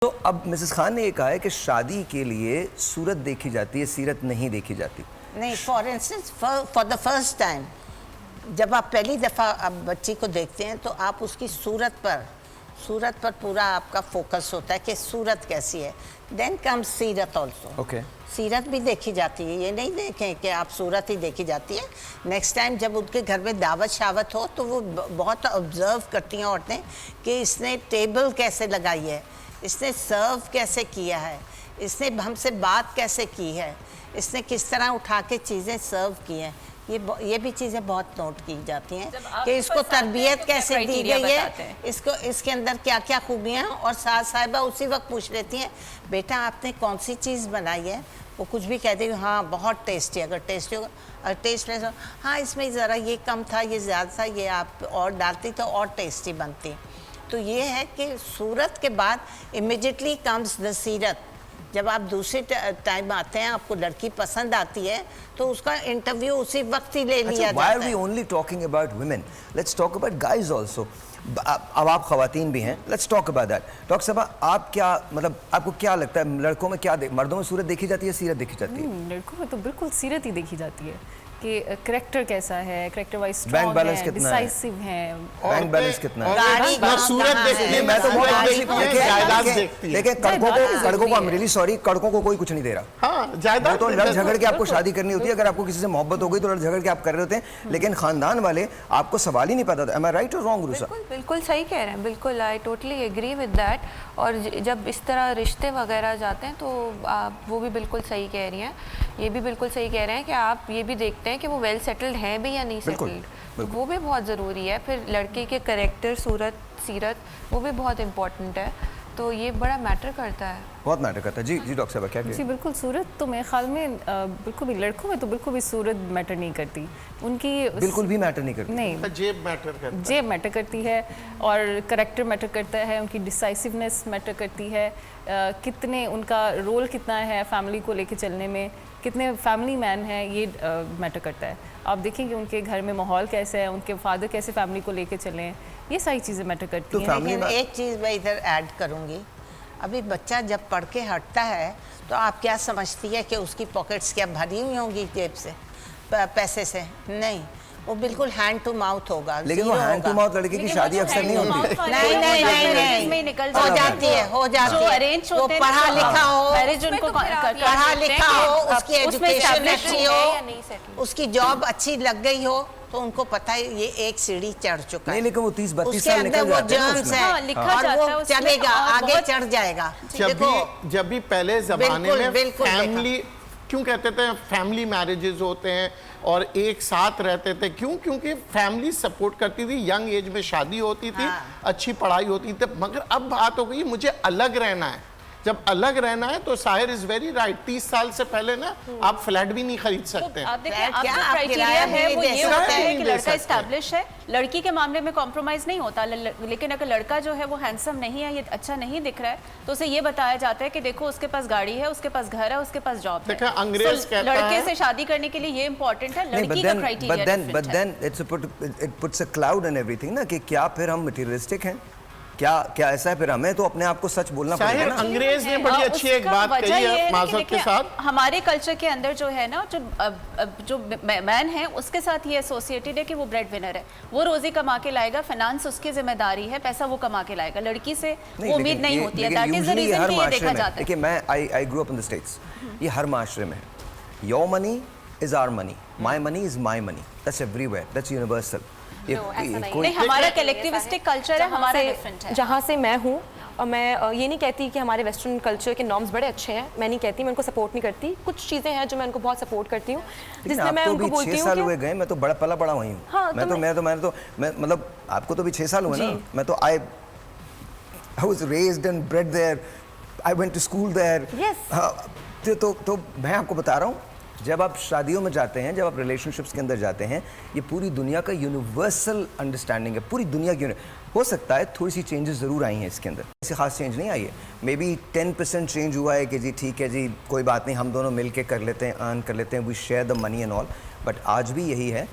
तो अब मिसेस खान ने ये कहा है कि शादी के लिए सूरत देखी जाती है, सीरत नहीं देखी जाती। नहीं, for instance for the first time जब आप पहली दफ़ा अब बच्ची को देखते हैं तो आप उसकी सूरत पर पूरा आपका फोकस होता है कि सूरत कैसी है। देन कम सीरत ऑल्सो। ओके, सीरत भी देखी जाती है, ये नहीं देखें कि आप सूरत ही देखी जाती है। नेक्स्ट टाइम जब उनके घर में दावत शावत हो तो वो बहुत ऑब्जर्व करती हैं औरतें कि इसने टेबल कैसे लगाई है, इसने सर्व कैसे किया है, इसने हमसे बात कैसे की है, इसने किस तरह उठा के चीज़ें सर्व की हैं। ये भी चीज़ें बहुत नोट की जाती हैं कि इसको तरबियत कैसे दी गई है, इसको इसके अंदर क्या क्या खूबियाँ हैं। और साहिबा उसी वक्त पूछ लेती हैं, बेटा आपने कौन सी चीज़ बनाई है। वो कुछ भी कहती है, हाँ बहुत टेस्टी, अगर टेस्टी होगा और टेस्टलेस हो, हाँ इसमें ज़रा ये कम था, ये ज़्यादा था, ये आप और डालती तो और टेस्टी बनती। तो ये है कि सूरत के बाद इमिडिएटली कम्स द सीरत। जब आप दूसरे टाइम आते हैं, आपको लड़की पसंद आती है तो उसका इंटरव्यू उसी वक्त ही ले लिया जाता है। Why are we only talking about women? Let's talk about guys also. अब आप खवातीन भी हैं, let's talk about that. Doctor साहब, आप क्या मतलब आपको क्या लगता है लड़कों में क्या मर्दों में सूरत देखी जाती है, सीरत देखी जाती है? लड़कों में तो बिल्कुल सीरत ही देखी जाती है कि करेक्टर कैसा है, character wise bank strong balance है, कितना है, डिसाइसिव है, बैंक बैलेंस कितना है, गाड़ी सूरत देखती है, मैं तो बहुत जायदाद देखती है। देखिए कड़कों को, I'm really sorry, कड़कों को कोई कुछ नहीं दे रहा। हाँ, जायदाद तो लड़ झगड़ के आपको शादी करनी होती है, अगर आपको किसी से मोहब्बत हो गई तो लड़ झगड़ के आप कर रहे होते हैं, लेकिन खानदान वाले आपको सवाल ही नहीं पता था। Am I right or wrong, गुरु साहब? बिल्कुल सही कह रहे हैं, बिल्कुल I totally agree with that. और जब इस तरह रिश्ते वगैरह जाते हैं तो आप वो भी बिल्कुल सही कह रही हैं, ये भी बिल्कुल सही कह रहे हैं कि आप ये भी देखते हैं कि वो वेल सेटल्ड हैं भी या नहीं सेटल्ड, वो भी बहुत ज़रूरी है। फिर लड़के के करेक्टर, सूरत, सीरत, वो भी बहुत इम्पोर्टेंट है, तो ये बड़ा मैटर करता है, बहुत मैटर करता है। जी जी डॉक्टर साहब, क्या जी बिल्कुल। सूरत तो मेरे ख्याल में बिल्कुल भी लड़कों में तो बिल्कुल भी सूरत मैटर नहीं करती, उनकी बिल्कुल भी मैटर नहीं करती। नहीं, जेब मैटर करता है, जेब मैटर करती है और करेक्टर मैटर करता है, उनकी डिसाइसिवनेस मैटर करती है, कितने उनका रोल कितना है फैमिली को लेके चलने में, कितने फैमिली मैन हैं, ये मैटर करता है। आप देखें कि उनके घर में माहौल कैसा है, उनके फादर कैसे फैमिली को लेके चलें, ये सारी चीज़ें मैटर करती हैं। लेकिन एक चीज़ मैं इधर ऐड करूँगी, अभी बच्चा जब पढ़ के हटता है तो आप क्या समझती है कि उसकी पॉकेट्स क्या भरी हुई होंगी जेब से पैसे से? नहीं, वो बिल्कुल हैंड टू माउथ होगा। लेकिन वो हैंड टू माउथ लड़के की शादी अक्सर नहीं होती। नहीं, हो जाती है। वो पढ़ा लिखा हो, उसकी एजुकेशन अच्छी हो, उसकी जॉब अच्छी लग गई हो, तो उनको पता है ये एक सीढ़ी चढ़ चुका है। नहीं, लेकिन वो 30-32 साल निकल जाते हैं, और वो चलेगा, आगे चढ़ जाएगा। जब भी पहले जमाने में फैमिली, क्यों कहते थे फैमिली मैरिजेस होते हैं और एक साथ रहते थे, क्यों? क्योंकि फैमिली सपोर्ट करती थी, यंग एज में शादी होती थी, अच्छी पढ़ाई होती थी। मगर अब बात हो गई मुझे अलग रहना है। जब अलग रहना है तो साहिर इज वेरी राइट, 30 साल से पहले ना आप फ्लैट भी नहीं खरीद सकते। आप देखिए, आप जो क्राइटेरिया है वो ये होता है कि लड़का एस्टैब्लिश है, लड़की के मामले में कॉम्प्रोमाइज नहीं होता। लेकिन अगर लड़का जो है वो हैंडसम नहीं है, ये अच्छा नहीं दिख रहा है, तो उसे ये बताया जाता है कि देखो उसके पास गाड़ी है, उसके पास घर है, उसके पास जॉब है। अंग्रेज कहता है लड़के से शादी करने के लिए ये इंपॉर्टेंट है, लड़की का criteria but then it puts a cloud and everything ना, कि क्या फिर हम मटेरियलिस्टिक हैं? क्या ऐसा है? फिर हमें तो अपने आप को सच बोलना पड़ेगा ना। अंग्रेज ने बड़ी अच्छी एक बात कही है माजरत के साथ, हमारे कल्चर के अंदर जो है ना, जो मैन है उसके साथ ये एसोसिएटेड है कि वो ब्रेड विनर है, वो रोजी कमा के लाएगा, फाइनेंस उसकी जिम्मेदारी है, पैसा वो कमा के लाएगा, लड़की से वो उम्मीद नहीं होती है। दैट इज द रीजन कि ये देखा जाता है। देखिए, मैं I grow up in the States, ये हर माशरे में है। Your money is our money, my money is my money, that's everywhere, that's universal. नहीं, हमारा कलेक्टिविस्टिक कल्चर है, हमारा डिफरेंट है। जहाँ से मैं हूँ, और मैं ये नहीं कहती कि हमारे वेस्टर्न कल्चर के नॉर्म्स बड़े अच्छे हैं, मैं नहीं कहती, मैं उनको सपोर्ट नहीं करती। कुछ चीज़ें हैं जो मैं उनको बहुत सपोर्ट करती हूँ, जिसमें मैं उनको बोलती हूँ 6 साल हुए गए, मैं तो बड़ा पला हुई हूँ। हाँ, मैं मतलब आपको तो भी 6 साल हुए ना। मैं तो I was raised and bred there, I went to school there। तो मैं आपको बता रहा हूँ, जब आप शादियों में जाते हैं, जब आप रिलेशनशिप्स के अंदर जाते हैं, ये पूरी दुनिया का यूनिवर्सल अंडरस्टैंडिंग है, पूरी दुनिया की। हो सकता है थोड़ी सी चेंजेस ज़रूर आई हैं इसके अंदर, ऐसी खास चेंज नहीं आई है। मे बी 10% चेंज हुआ है कि जी ठीक है जी, कोई बात नहीं, हम दोनों मिल के कर लेते हैं, अर्न कर लेते हैं, we share the money and all, but आज भी यही है।